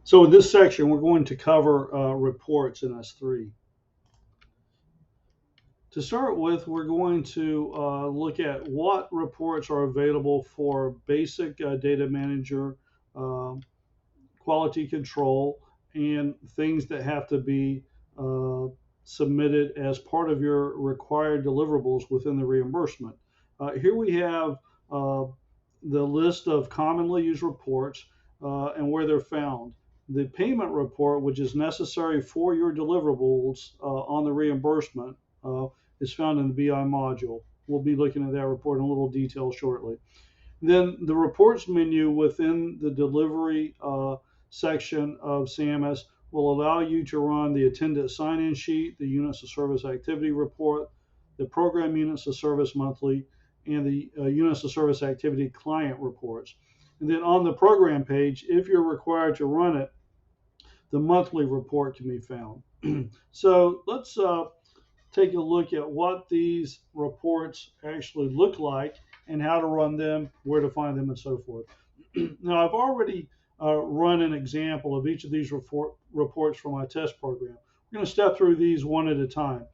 So in this section, we're going to cover reports in S3. To start with, we're going to look at what reports are available for basic data manager, quality control, and things that have to be submitted as part of your required deliverables within the reimbursement. Here we have the list of commonly used reports and where they're found. The payment report, which is necessary for your deliverables on the reimbursement, is found in the BI module. We'll be looking at that report in a little detail shortly. Then the reports menu within the delivery section of SAMIS will allow you to run the attendant sign-in sheet, the units of service activity report, the program units of service monthly, and the units of service activity client reports. And then on the program page, if you're required to run it, the monthly report can be found. So let's take a look at what these reports actually look like and how to run them, where to find them, and so forth. Now, I've already run an example of each of these reports for my test program. We're going to step through these one at a time.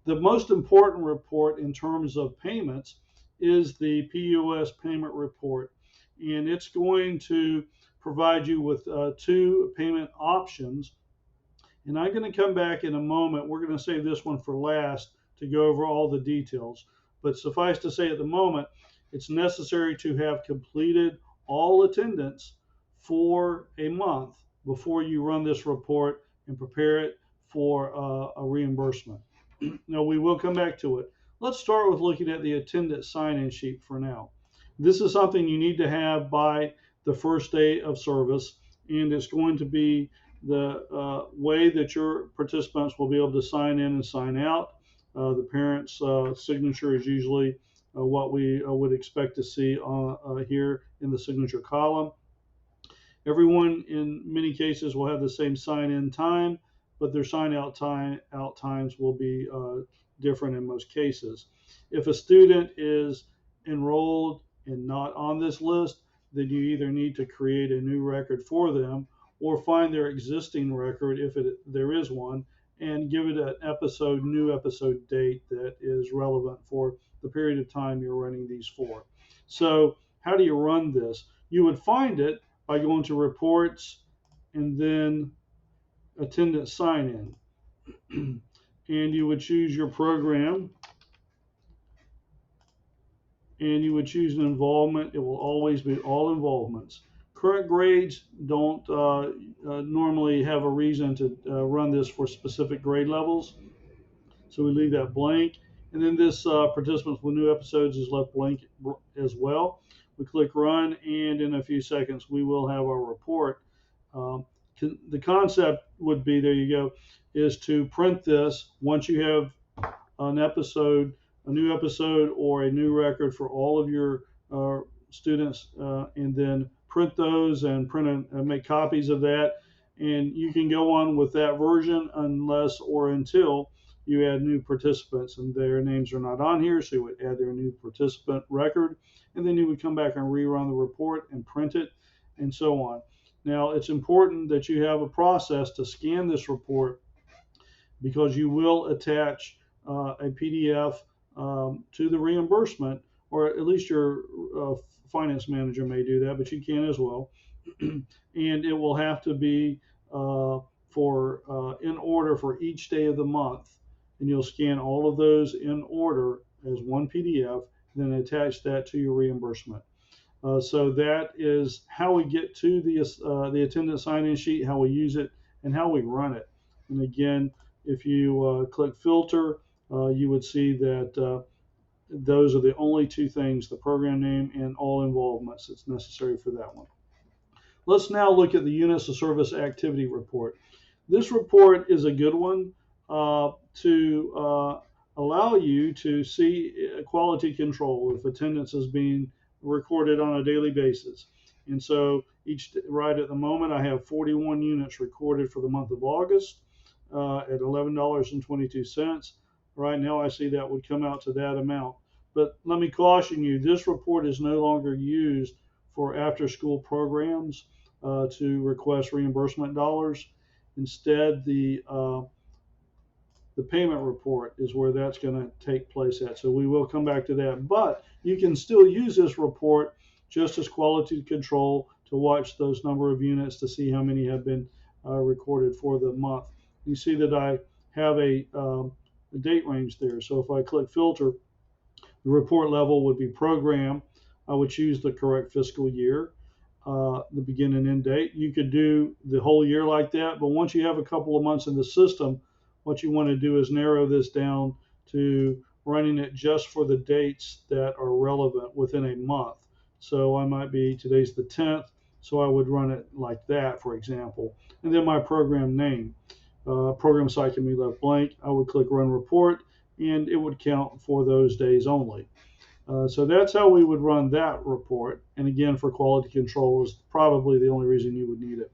The most important report in terms of payments is the PUS payment report, and it's going to provide you with two payment options. And I'm going to come back in a moment. We're going to save this one for last to go over all the details. But suffice to say, at the moment, it's necessary to have completed all attendance for a month before you run this report and prepare it for a reimbursement. Now, we will come back to it. Let's start with looking at the attendant sign-in sheet for now. This is something you need to have by the first day of service, and it's going to be the way that your participants will be able to sign in and sign out. The parent's signature is usually what we would expect to see here in the signature column. Everyone in many cases will have the same sign-in time, but their sign-out times will be different in most cases. If a student is enrolled and not on this list, then you either need to create a new record for them or find their existing record if there is one and give it an new episode date that is relevant for the period of time you're running these for. So how do you run this? You would find it by going to reports and then attendant sign in. And you would choose your program and you would choose an involvement. It will always be all involvements. Current grades don't normally have a reason to run this for specific grade levels, so we leave that blank. And then this participants with new episodes is left blank as well. We click run, and in a few seconds we will have our report. The concept would be, there you go, is to print this once you have an episode, a new episode or a new record for all of your students, and then print those and make copies of that. And you can go on with that version unless or until you add new participants, and their names are not on here, so you would add their new participant record, and then you would come back and rerun the report and print it, and so on. Now, it's important that you have a process to scan this report, because you will attach a PDF to the reimbursement, or at least your finance manager may do that, but you can as well. And it will have to be in order for each day of the month. And you'll scan all of those in order as one PDF, then attach that to your reimbursement. So that is how we get to the attendant sign-in sheet, how we use it, and how we run it. And again, if you click filter, you would see that those are the only two things, the program name and all involvements, that's necessary for that one. Let's now look at the units of service activity report. This report is a good one to allow you to see quality control if attendance is being recorded on a daily basis. And so right at the moment, I have 41 units recorded for the month of August at $11.22. Right now, I see that would come out to that amount. But let me caution you, this report is no longer used for after-school programs to request reimbursement dollars. Instead, the payment report is where that's going to take place at. So we will come back to that. But you can still use this report just as quality control to watch those number of units to see how many have been recorded for the month. You see that I have a date range there. So if I click filter, the report level would be program. I would choose the correct fiscal year, the begin and end date. You could do the whole year like that, but once you have a couple of months in the system, what you want to do is narrow this down to running it just for the dates that are relevant within a month. So I might be, today's the 10th, so I would run it like that, for example. And then my program name. Program site can be left blank. I would click run report, and it would count for those days only. So that's how we would run that report. And again, for quality control is probably the only reason you would need it.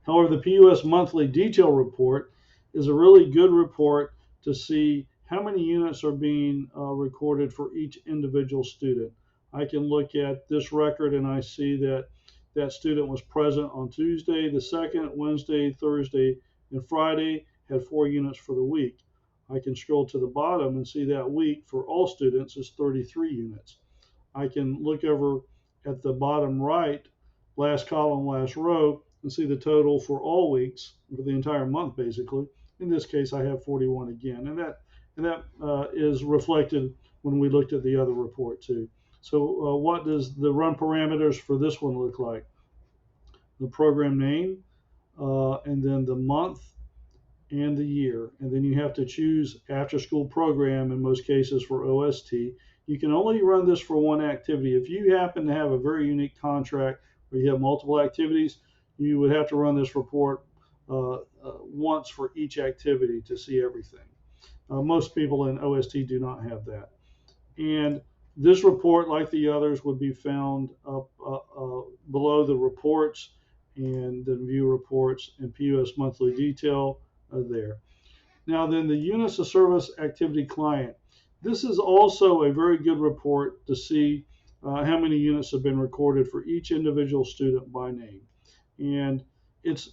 However, the PUS monthly detail report is a really good report to see how many units are being recorded for each individual student. I can look at this record and I see that that student was present on Tuesday, the 2nd, Wednesday, Thursday, and Friday, had 4 units for the week. I can scroll to the bottom and see that week for all students is 33 units. I can look over at the bottom right, last column, last row, and see the total for all weeks for the entire month, basically. In this case, I have 41 again, and that is reflected when we looked at the other report too. So what does the run parameters for this one look like? The program name, and then the month and the year, and then you have to choose after school program in most cases for OST. You can only run this for one activity. If you happen to have a very unique contract where you have multiple activities, you would have to run this report once for each activity to see everything. Most people in OST do not have that. And this report, like the others, would be found up below the reports, and then view reports and PUS monthly detail there. Now then, the units of service activity client. This is also a very good report to see how many units have been recorded for each individual student by name. And it's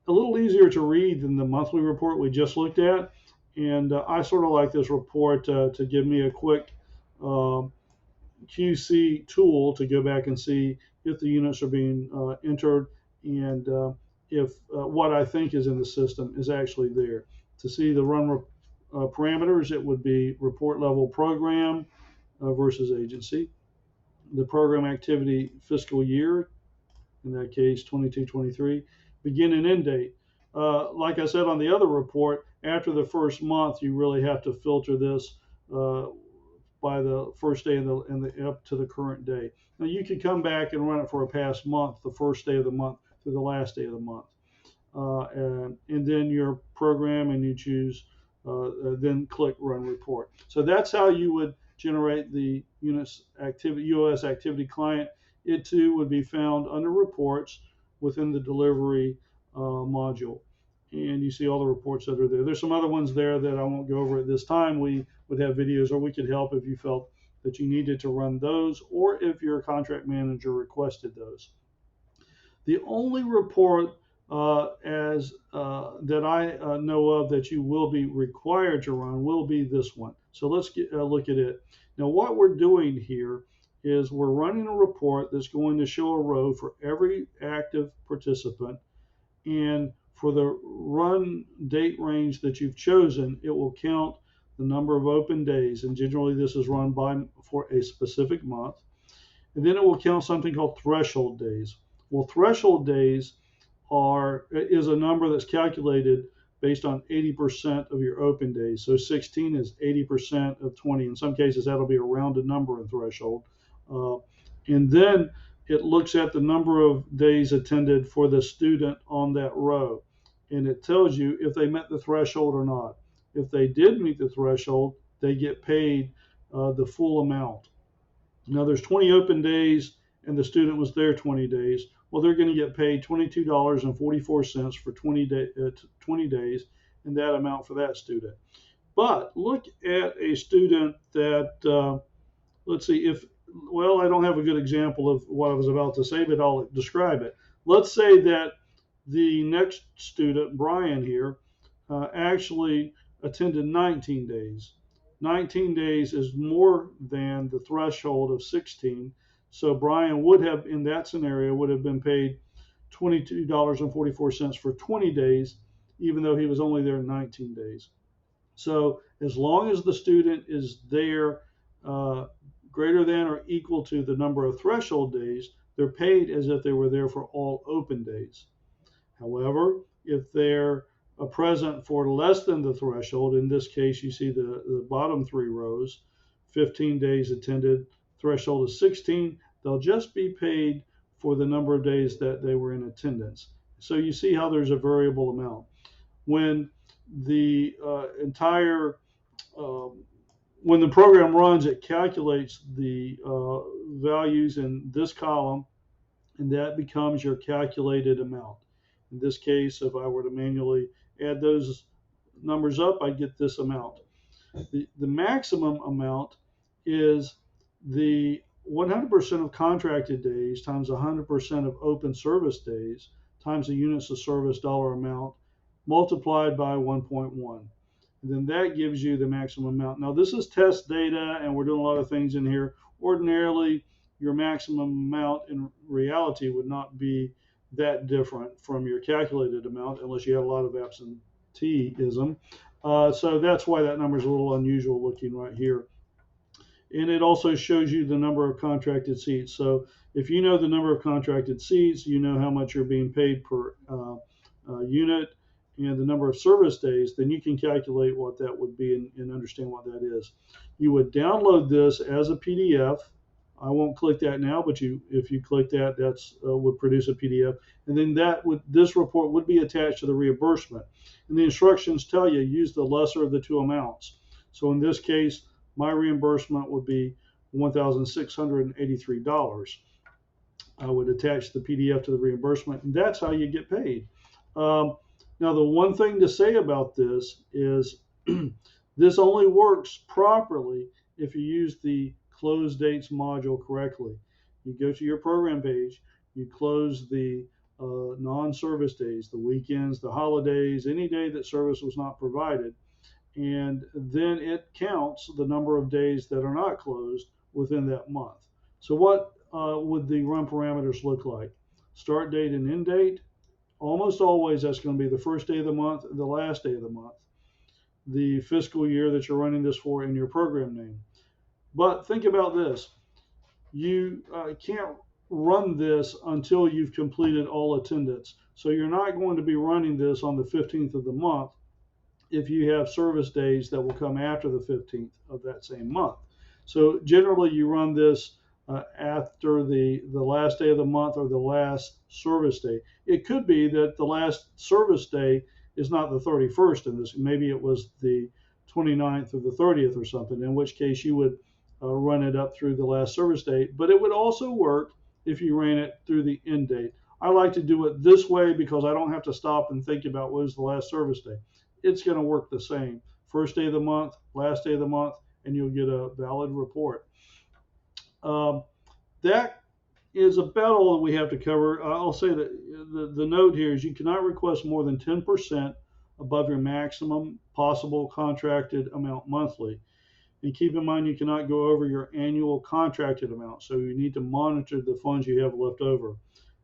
a little easier to read than the monthly report we just looked at. And I sort of like this report to give me a quick QC tool to go back and see if the units are being entered and if what I think is in the system is actually there. To see the run parameters, it would be report level program versus agency. The program activity fiscal year, in that case 22-23, begin and end date. Like I said on the other report, after the first month, you really have to filter this by the first day and the up to the current day. Now you could come back and run it for a past month, the first day of the month through the last day of the month, and then your program, and you choose, then click run report. So that's how you would generate the units activity UOS activity client. It too would be found under reports within the delivery module. And you see all the reports that are there. There's some other ones there that I won't go over at this time. We would have videos, or we could help if you felt that you needed to run those, or if your contract manager requested those. The only report that I know of that you will be required to run will be this one. So let's look at it. Now what we're doing here is we're running a report that's going to show a row for every active participant, and for the run date range that you've chosen, it will count the number of open days, and generally this is run for a specific month. And then it will count something called threshold days. Well, threshold days is a number that's calculated based on 80% of your open days. So 16 is 80% of 20. In some cases, that'll be a rounded number in threshold. And then it looks at the number of days attended for the student on that row, and it tells you if they met the threshold or not. If they did meet the threshold, they get paid the full amount. Now there's 20 open days and the student was there 20 days. Well, they're going to get paid $22.44 for 20 days, and that amount for that student. But look at a student that, let's see, well, I don't have a good example of what I was about to say, but I'll describe it. let's say that the next student, Brian here, actually attended 19 days. 19 days is more than the threshold of 16. So Brian would have, in that scenario, would have been paid $22.44 for 20 days, even though he was only there 19 days. So as long as the student is there uh, greater than or equal to the number of threshold days, they're paid as if they were there for all open days. However, if they're present for less than the threshold, in this case, you see the bottom three rows, 15 days attended, threshold is 16, they'll just be paid for the number of days that they were in attendance. So you see how there's a variable amount. When the entire when the program runs, it calculates the values in this column, and that becomes your calculated amount. In this case, if I were to manually add those numbers up, I get this amount. The maximum amount is the 100% of contracted days times 100% of open service days times the units of service dollar amount multiplied by 1.1. And then that gives you the maximum amount. Now, this is test data, and we're doing a lot of things in here. Ordinarily, your maximum amount in reality would not be that different from your calculated amount unless you had a lot of absenteeism. So that's why that number is a little unusual looking right here. And it also shows you the number of contracted seats. So if you know the number of contracted seats, you know how much you're being paid per unit and the number of service days, then you can calculate what that would be and understand what that is. You would download this as a PDF. I won't click that now, but if you click that, that's would produce a PDF, and then this report would be attached to the reimbursement. And the instructions tell you use the lesser of the two amounts. So in this case, my reimbursement would be $1,683. I would attach the PDF to the reimbursement, and that's how you get paid. Now, the one thing to say about this is this only works properly if you use the close dates module correctly. You go to your program page, you close the non-service days, the weekends, the holidays, any day that service was not provided, and then it counts the number of days that are not closed within that month. So what would the run parameters look like? Start date and end date. Almost always that's going to be the first day of the month and the last day of the month. The fiscal year that you're running this for in your program name. But think about this. You can't run this until you've completed all attendance. So you're not going to be running this on the 15th of the month if you have service days that will come after the 15th of that same month. So generally you run this after the last day of the month or the last service day. It could be that the last service day is not the 31st in this. Maybe it was the 29th or the 30th or something, in which case you would run it up through the last service date. But it would also work if you ran it through the end date. I like to do it this way because I don't have to stop and think about what is the last service day. It's going to work the same. First day of the month, last day of the month, and you'll get a valid report. That is about all that we have to cover. I'll say that the note here is you cannot request more than 10% above your maximum possible contracted amount monthly. And keep in mind you cannot go over your annual contracted amount, so you need to monitor the funds you have left over.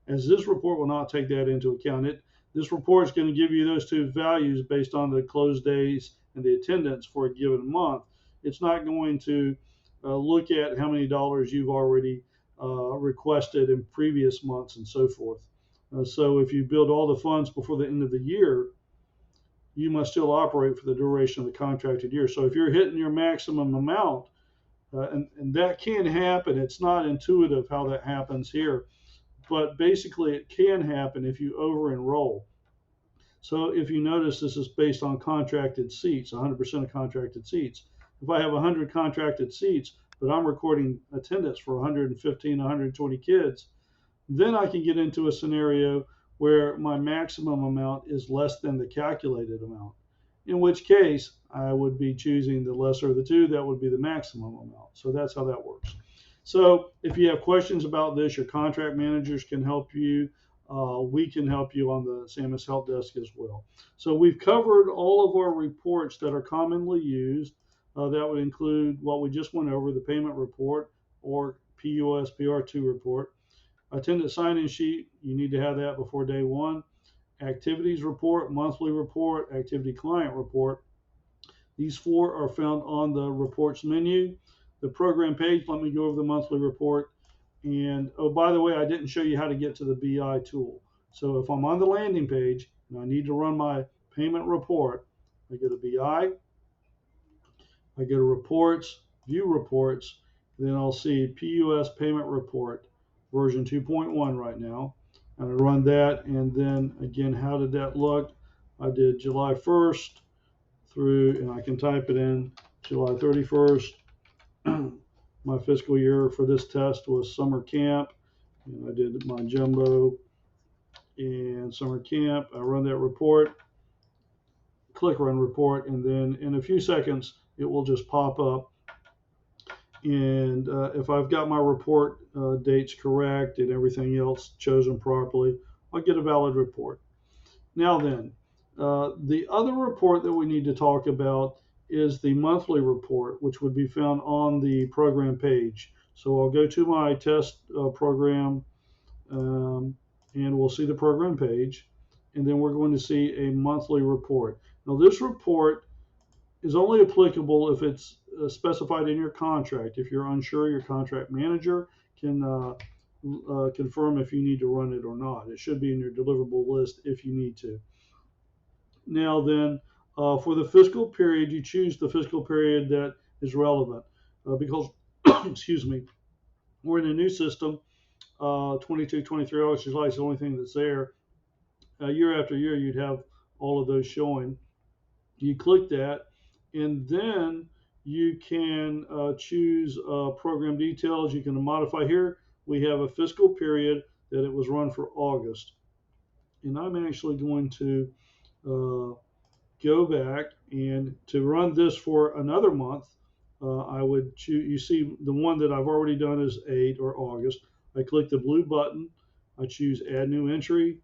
As this report will not take that into account. This report is going to give you those two values based on the close days and the attendance for a given month. It's not going to look at how many dollars you've already requested in previous months and so forth. So if you build all the funds before the end of the year, you must still operate for the duration of the contracted year. So if you're hitting your maximum amount, and that can happen, it's not intuitive how that happens here, but basically it can happen if you over enroll. So if you notice, this is based on contracted seats, 100% of contracted seats. If I have 100 contracted seats, but I'm recording attendance for 115, 120 kids, then I can get into a scenario where my maximum amount is less than the calculated amount, in which case I would be choosing the lesser of the two. That would be the maximum amount. So that's how that works. So if you have questions about this, your contract managers can help you. we can help you on the SAMHSA Help Desk as well. So we've covered all of our reports that are commonly used. That would include what we just went over, the payment report or PUS PR2 report. Attendance sign-in sheet, you need to have that before day one. Activities report, monthly report, activity client report. These four are found on the reports menu. The program page, let me go over the monthly report. And oh, by the way, I didn't show you how to get to the BI tool. So if I'm on the landing page and I need to run my payment report, I go to BI, I go to reports, view reports, then I'll see PUS payment report version 2.1 right now. And I run that, and then again, how did that look? I did July 1st through, and I can type it in, July 31st. My fiscal year for this test was summer camp, and I did my jumbo and summer camp. I run that report, click run report, and then in a few seconds it will just pop up. And if I've got my report dates correct and everything else chosen properly, I'll get a valid report. Now then, the other report that we need to talk about is the monthly report, which would be found on the program page. So I'll go to my test program, and we'll see the program page, and then we're going to see a monthly report. Now this report is only applicable if it's specified in your contract. If you're unsure, your contract manager can confirm if you need to run it or not. It should be in your deliverable list if you need to. Now then, for the fiscal period, you choose the fiscal period that is relevant because, excuse me, we're in a new system, 22, 23 August, July is the only thing that's there. Year after year, you'd have all of those showing. You click that, and then you can choose program details. You can modify here. We have a fiscal period that it was run for August. And I'm actually going to go back, and to run this for another month, I would choose, you see the one that I've already done is 8 or August. I click the blue button, I choose add new entry,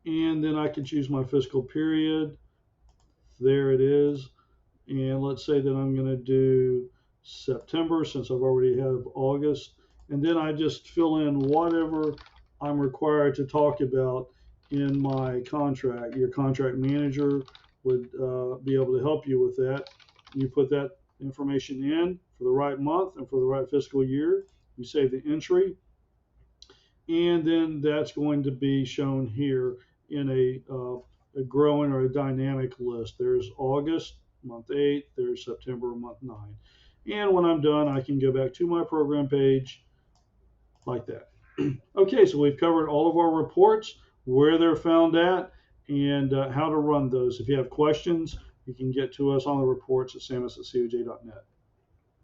and then I can choose my fiscal period. There it is. And let's say that I'm going to do September since I've already have August. And then I just fill in whatever I'm required to talk about in my contract. Your contract manager would be able to help you with that. You put that information in for the right month and for the right fiscal year. You save the entry. And then that's going to be shown here in a growing or a dynamic list. There's August, month 8, there's September, month 9. And when I'm done, I can go back to my program page like that. Okay, so we've covered all of our reports, where they're found at, and how to run those. If you have questions, you can get to us on the reports at samhsa@coj.net.